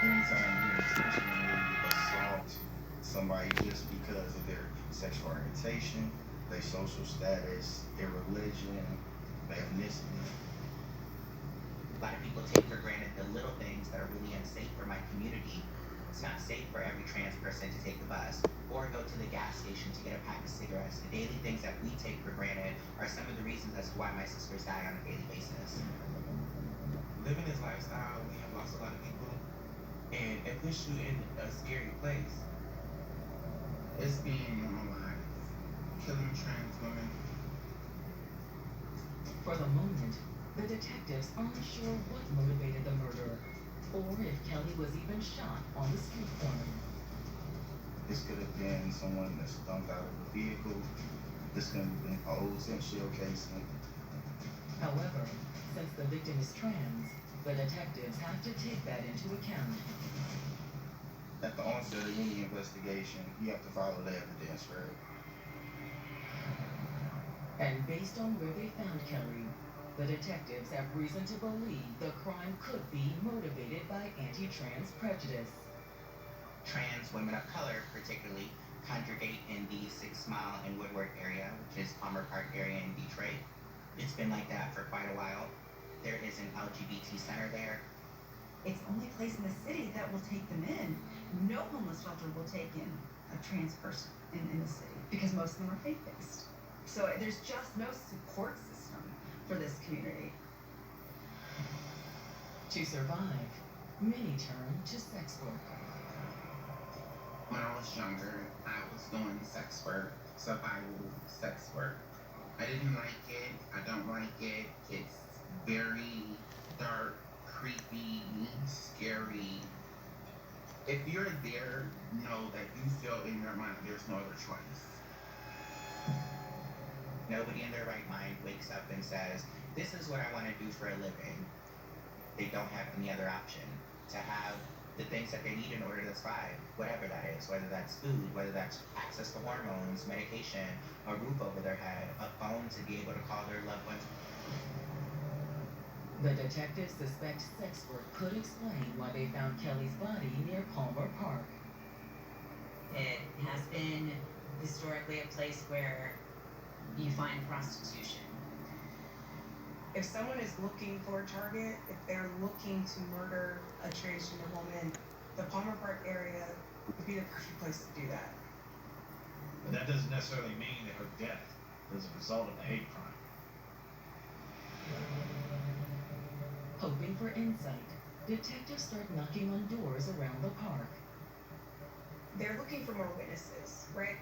anytime you intentionally assault somebody just because of their sexual orientation, their social status, their religion, their ethnicity. A lot of people take for granted the little things that are really unsafe for my community. It's not safe for every trans person to take the bus or go to the gas station to get a pack of cigarettes. The daily things that we take for granted are some of the reasons as to why my sisters die on a daily basis. Living this lifestyle, we have lost a lot of people, and it puts you in a scary place. It's being normalized. Killing trans women. For the moment, the detectives aren't sure what motivated the murder, or if Kelly was even shot on the street corner. This could have been someone that stumped out of a vehicle. This could have been old windshield casing. However, since the victim is trans, the detectives have to take that into account. At the onset of any investigation, you have to follow the evidence, right? And based on where they found Kelly, the detectives have reason to believe the crime could be motivated by anti-trans prejudice. Trans women of color, particularly, congregate in the 6 Mile and Woodward area, which is Palmer Park area in Detroit. It's been like that for quite a while. There is an LGBT center there. It's the only place in the city that will take them in. No homeless shelter will take in a trans person in the city because most of them are faith-based. So there's just no support system for this community. To survive, many turn to sex work. When I was younger, I was doing sex work, survival sex work. I didn't like it. I don't like it. It's very dark, creepy, scary. If you're there, know that you feel in your mind there's no other choice. Nobody in their right mind wakes up and says, this is what I want to do for a living. They don't have any other option to have the things that they need in order to thrive, whatever that is, whether that's food, whether that's access to hormones, medication, a roof over their head, a phone to be able to call their loved ones. The detectives suspect sex work could explain why they found Kelly's body near Palmer Park. It has been historically a place where you find prostitution. If someone is looking for a target, if they're looking to murder a transgender woman, the Palmer Park area would be the perfect place to do that. But that doesn't necessarily mean that her death was a result of a hate crime. Hoping for insight, detectives start knocking on doors around the park. They're looking for more witnesses, right?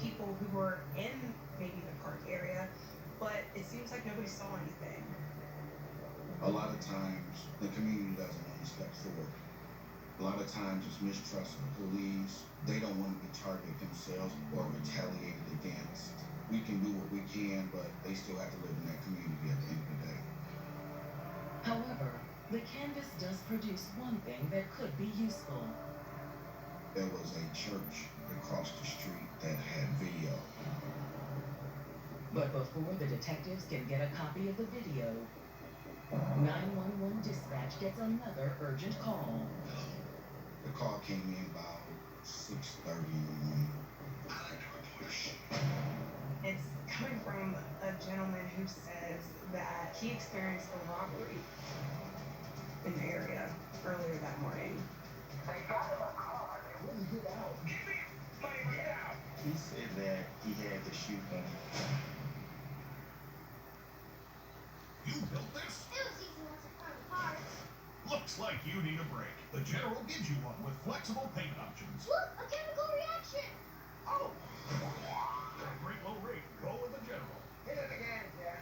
People who were in maybe the park area, but it seems like nobody saw anything. A lot of times, the community doesn't want to step forward. A lot of times, it's mistrust of the police. They don't want to be targeted themselves or retaliated against. We can do what we can, but they still have to live in that community at the end of the day. However, the canvas does produce one thing that could be useful. There was a church across the street that had video. But before the detectives can get a copy of the video, 911 dispatch gets another urgent call. The call came in about 6:30 in the morning. I like to report shit. It's coming from a gentleman who says that he experienced a robbery in the area earlier that morning. They got him a car. They wouldn't get out. Give me money, get out. He said that he had to shoot them. You built this? It was easy once I found the parts. Looks like you need a break. The General gives you one with flexible payment options. Look, a chemical reaction. Oh! For a great low rate, go with the General. Hit it again, Ken.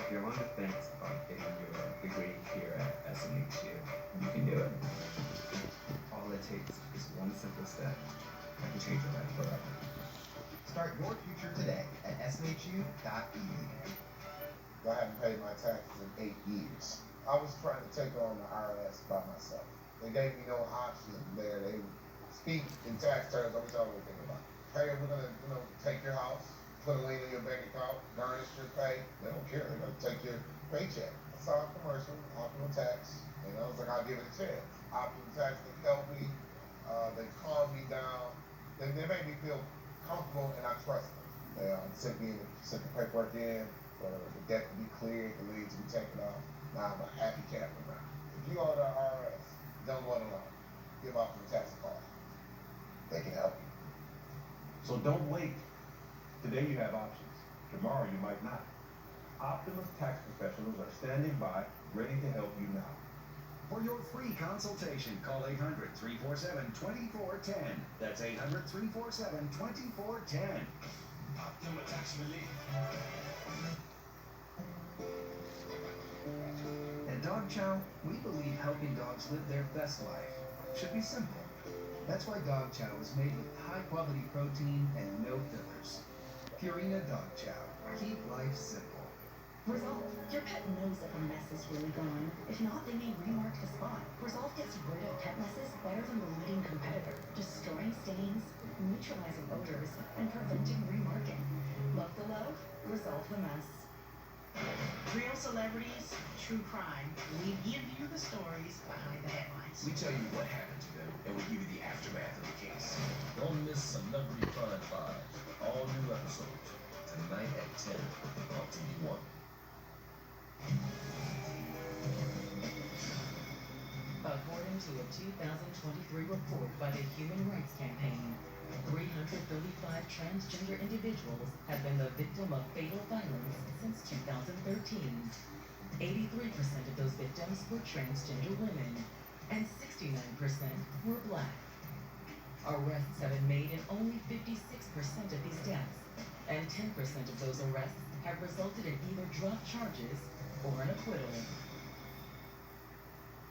If you're on the fence about getting your degree here at SMHU, you can do it. All it takes is one simple step that can change your life forever. Start your future today at smhu.edu. I haven't paid my taxes in 8 years. I was trying to take on the IRS by myself. They gave me no option there. They speak in tax terms. Let me tell you what they think about. Hey, we're gonna, take your house, put a lien in your bank account, garnish your pay. They don't care. They're gonna take your paycheck. I saw a commercial, optional tax, and I was like, I give it a chance. Option tax, they help me, they calm me down, they make me feel comfortable and I trust them. They sent the paperwork in for the debt to be cleared, the lien to be taken off. Now I'm a happy camper now. If you go to the IRS, don't go it alone. Give out the tax card. They can help you. So don't wait. Today you have options. Tomorrow you might not. Optimus tax professionals are standing by, ready to help you now. For your free consultation, call 800-347-2410. That's 800-347-2410. Optima Tax Relief. At Dog Chow, we believe helping dogs live their best life should be simple. That's why Dog Chow is made with high-quality protein and no fillers. Purina Dog Chow. Keep life simple. Resolve. Your pet knows if a mess is really gone. If not, they may remark the spot. Resolve gets rid of pet messes better than the leading competitor, destroying stains, neutralizing odors, and preventing remarking. Love the love, resolve the mess. Real celebrities, true crime. We give you the stories behind the headlines. We tell you what happened to them, and we give you the aftermath of the case. Don't miss Celebrity Crime Files. All new episodes tonight at 10 on TV One. According to a 2023 report by the Human Rights Campaign, 335 transgender individuals have been the victim of fatal violence since 2013. 83% of those victims were transgender women, and 69% were black. Arrests have been made in only 56% of these deaths, and 10% of those arrests have resulted in either dropped charges or an acquittal.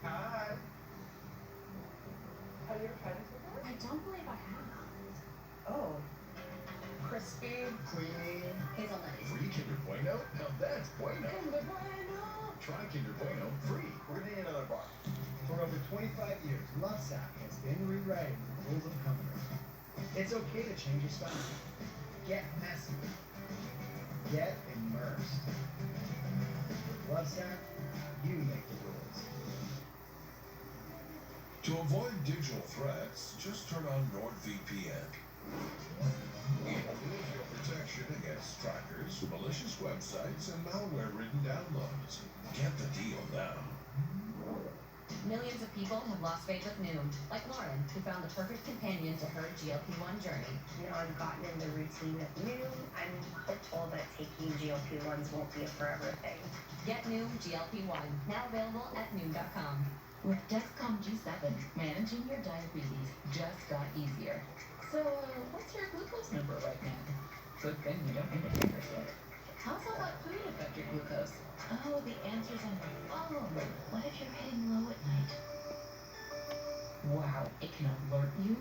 Hi. Have you ever tried this before? I don't believe I have. Oh. Crispy, creamy, Hazelnutty. Free Kinder Bueno? Now that's bueno. Kinder Bueno. Try Kinder Bueno free. We're gonna need another bar. For over 25 years, Lovesac has been rewriting the rules of comfort. It's okay to change your style. Get messy. Get immersed. With Lovesac, you make the rules. To avoid digital threats, just turn on NordVPN. It improves your protection against trackers, malicious websites, and malware-ridden downloads. Get the deal now. Millions of people have lost faith with Noom, like Lauren, who found the perfect companion to her GLP-1 journey. You know, I've gotten in the routine of Noom. I'm hopeful that taking GLP-1s won't be a forever thing. Get Noom GLP-1, now available at Noom.com. With Dexcom G7, managing your diabetes just got easier. So, what's your glucose number right now? Good thing you don't need a finger stick. How's all that food affect your glucose? Oh, the answer's on your phone. What if you're hitting low at night? Wow, it can alert you.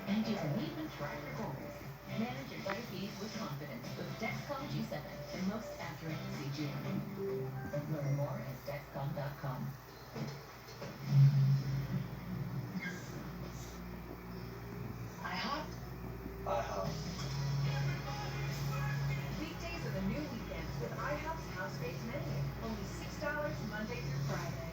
And you can even track your goals. Manage your diabetes with confidence with Dexcom G7, the most accurate CGM. Learn more at Dexcom.com. IHOP. Weekdays are the new weekends with IHOP's house-based menu. Only $6 Monday through Friday.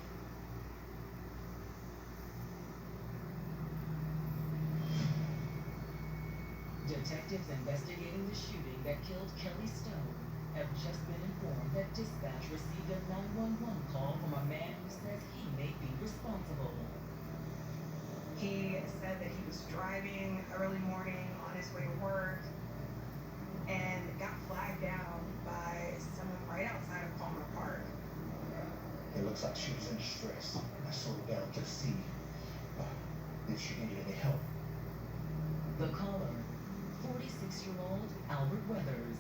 Detectives investigating the shooting that killed Kelly Stone have just been informed that dispatch received a 911 call from a man who says he may be responsible. He said that he was driving early morning on his way to work and got flagged down by someone right outside of Palmer Park. It looks like she was in distress. I slowed down to see if she needed any help. The caller, 46-year-old Albert Weathers,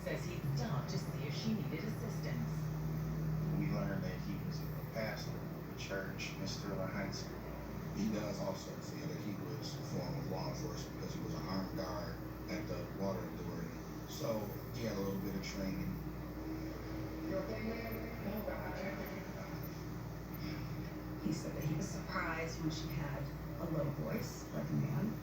says he stopped to see if she needed assistance. We learned that he was a pastor of the church, Mr. Heights. He does also say that he was a form of law enforcement because he was an armed guard at the water authority. So he had a little bit of training. He said that he was surprised when she had a low voice like a man.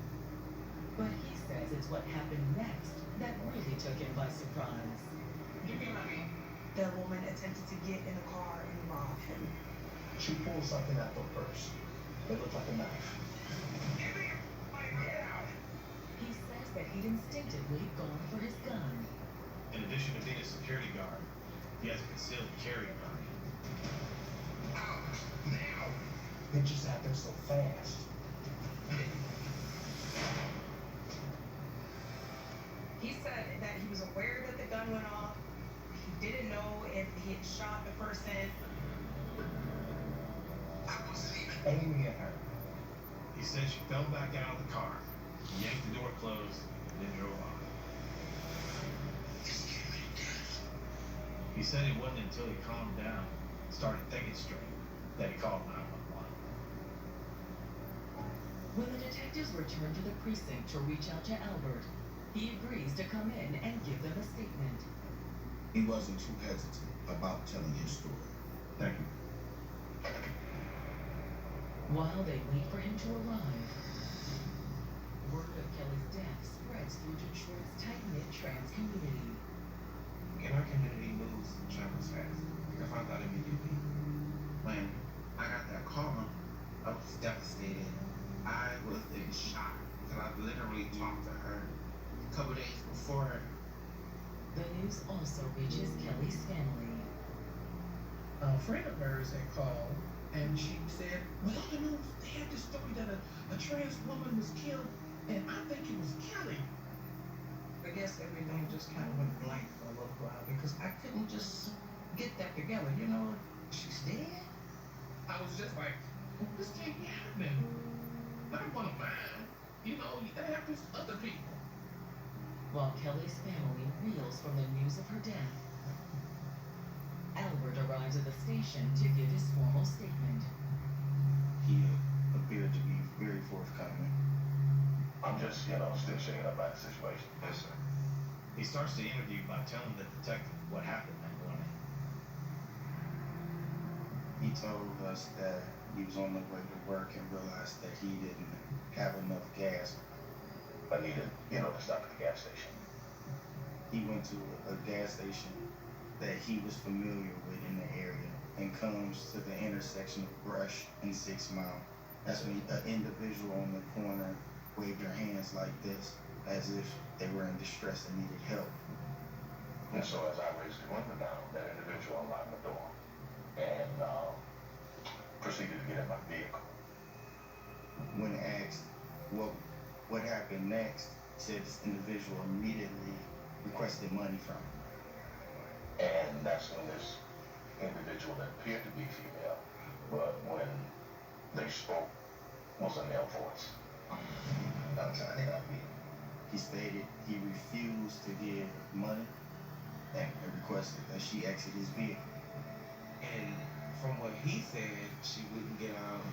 But he says it's what happened next that really took him by surprise. Give me money. The woman attempted to get in the car and rob him. She pulled something out of her purse. It looked like a knife. He says that he'd instinctively gone for his gun. In addition to being a security guard, he has a concealed carry gun. It just happened so fast. He said that he was aware that the gun went off. He didn't know if he had shot the person. Aiming at her. He said she fell back out of the car, yanked the door closed, and then drove off. He said it wasn't until he calmed down and started thinking straight that he called 911. When the detectives return to the precinct to reach out to Albert, he agrees to come in and give them a statement. He wasn't too hesitant about telling his story. Thank you. While they wait for him to arrive, word of Kelly's death spreads through Detroit's tight-knit trans community. And our community moves and travels fast. I found out immediately. When I got that call, I was devastated. I was in shock because I literally talked to her a couple days before. The news also reaches Kelly's family. A friend of hers had called and she said, well, on the news, they had this story that a trans woman was killed, and I think it was Kelly. I guess everything just kind of went blank for a little while because I couldn't just get that together. You know, she's dead. I was just like, well, this can't be happening. Not one of mine. You know, that happens to other people. While Kelly's family reels from the news of her death, Albert arrives at the station to give his formal statement. He appeared to be very forthcoming. I'm just, still shaking up about the situation. Yes, sir. He starts the interview by telling the detective what happened that morning. He told us that he was on the way to work and realized that he didn't have enough gas. I needed, to stop at the gas station. He went to a gas station that he was familiar with in the area and comes to the intersection of Brush and 6 Mile. That's when an individual on the corner waved their hands like this, as if they were in distress and needed help. And so as I raised the window down, that individual unlocked the door and proceeded to get in my vehicle. When asked what happened next, he said this individual immediately requested money from him. And that's when this individual that appeared to be female, but when they spoke, was a male voice. I'm trying to help you. He stated he refused to give money and requested that she exit his vehicle. And from what he said, she wouldn't get out.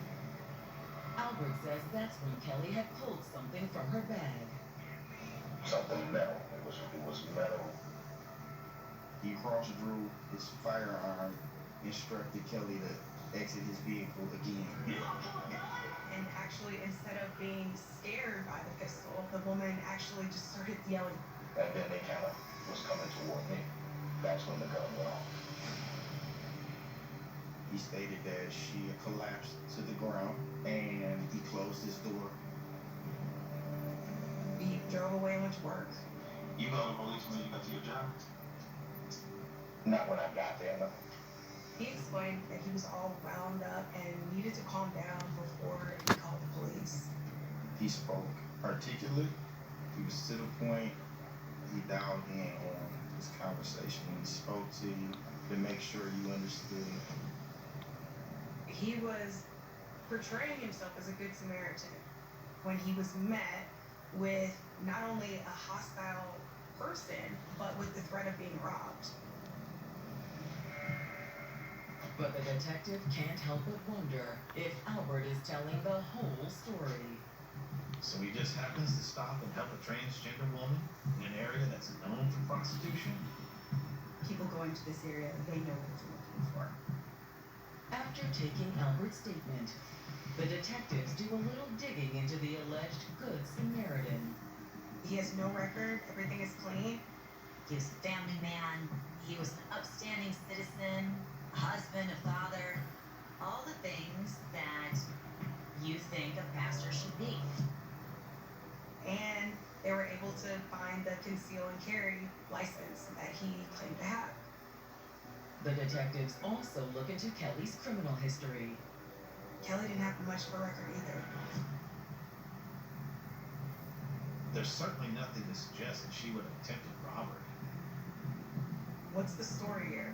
Albert says that's when Kelly had pulled something from her bag. Something metal. It was metal. He cross-drew his firearm, instructed Kelly to exit his vehicle again. And actually, instead of being scared by the pistol, the woman actually just started yelling. And then they kind of was coming toward me. That's when the gun went off. He stated that she collapsed to the ground and he closed his door. He drove away and went to work. You called the police when you got to your job? Not when I got there, no. He explained that he was all wound up and needed to calm down before he called the police. He spoke articulate. He was to the point. He dialed in on this conversation. He spoke to you to make sure you understood. He was portraying himself as a good Samaritan when he was met with not only a hostile person, but with the threat of being robbed. But the detective can't help but wonder if Albert is telling the whole story. So he just happens to stop and help a transgender woman in an area that's known for prostitution? People going to this area, they know what they're looking for. After taking Albert's statement, the detectives do a little digging into the alleged Good Samaritan. He has no record, everything is clean. He was a family man. He was an upstanding citizen, a husband, a father. all the things that you think a pastor should be. And they were able to find the conceal and carry license that he claimed to have. The detectives also look into Kelly's criminal history. Kelly didn't have much of a record either. There's certainly nothing to suggest that she would have attempted robbery. What's the story here?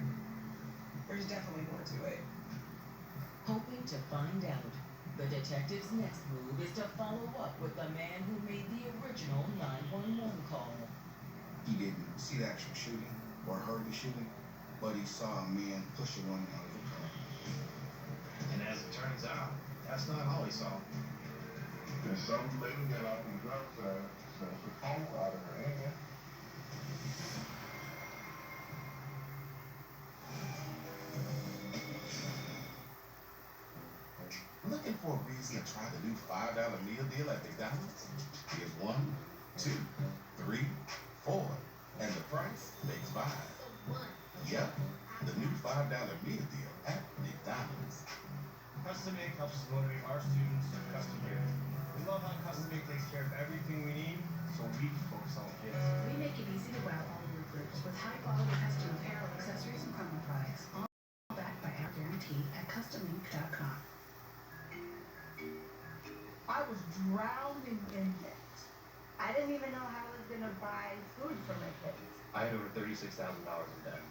There's definitely more to it. Hoping to find out, the detective's next move is to follow up with the man who made the original 911 call. He didn't see the actual shooting or heard the shooting, but he saw a man push a woman out of the car. And as it turns out, that's not all he saw. Then some lady got out and dropped the phone out of her hand. Looking for a reason to try the new $5 meal deal at McDonald's? Here's 1, 2, 3, 4, and the price makes 5. Yep, the new $5 meal deal at McDonald's. Custom Ink helps us motivate our students to custom care. We love how Custom Ink takes care of everything we need, so we can focus on kids. We make it easy to wow all your groups with high-quality custom apparel, accessories, and promo products, all backed by our guarantee at customink.com. I was drowning in debt. I didn't even know how I was gonna buy food for my kids. I had over $36,000 in debt.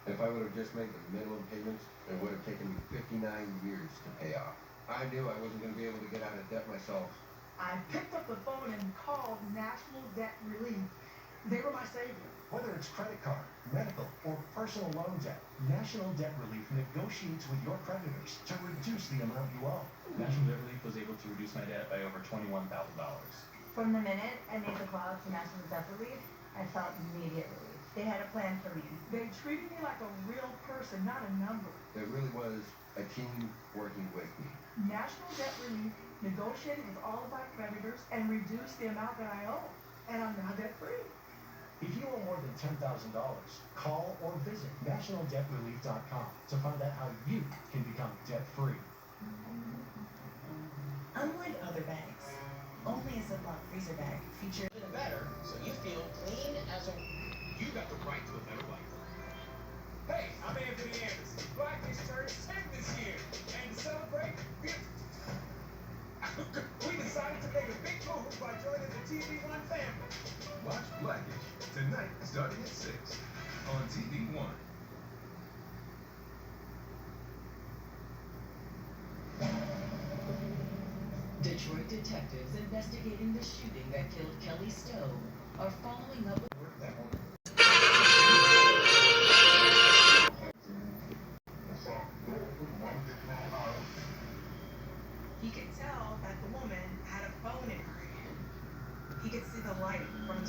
If I would have just made the minimum payments, it would have taken me 59 years to pay off. I knew I wasn't going to be able to get out of debt myself. I picked up the phone and called National Debt Relief. They were my savior. Whether it's credit card, medical, or personal loan debt, National Debt Relief negotiates with your creditors to reduce the amount you owe. National Debt Relief was able to reduce my debt by over $21,000. From the minute I made the call to National Debt Relief, I felt immediate relief. They had a plan for me. They treated me like a real person, not a number. It really was a team working with me. National Debt Relief negotiated with all of my creditors and reduced the amount that I owe. And I'm now debt-free. If you owe more than $10,000, call or visit nationaldebtrelief.com to find out how you can become debt-free. Unlike other bags, only a Ziploc freezer bag features better, so you feel clean as a... You got the right to a better life. Hey, I'm Anthony Anderson. Blackish turns 10 this year. And to celebrate, we decided to make a big move by joining the TV1 family. Watch Blackish tonight starting at 6 on TV1. Detroit detectives investigating the shooting that killed Kelly Stowe are following up with He could tell that the woman had a phone in her hand. He could see the light from the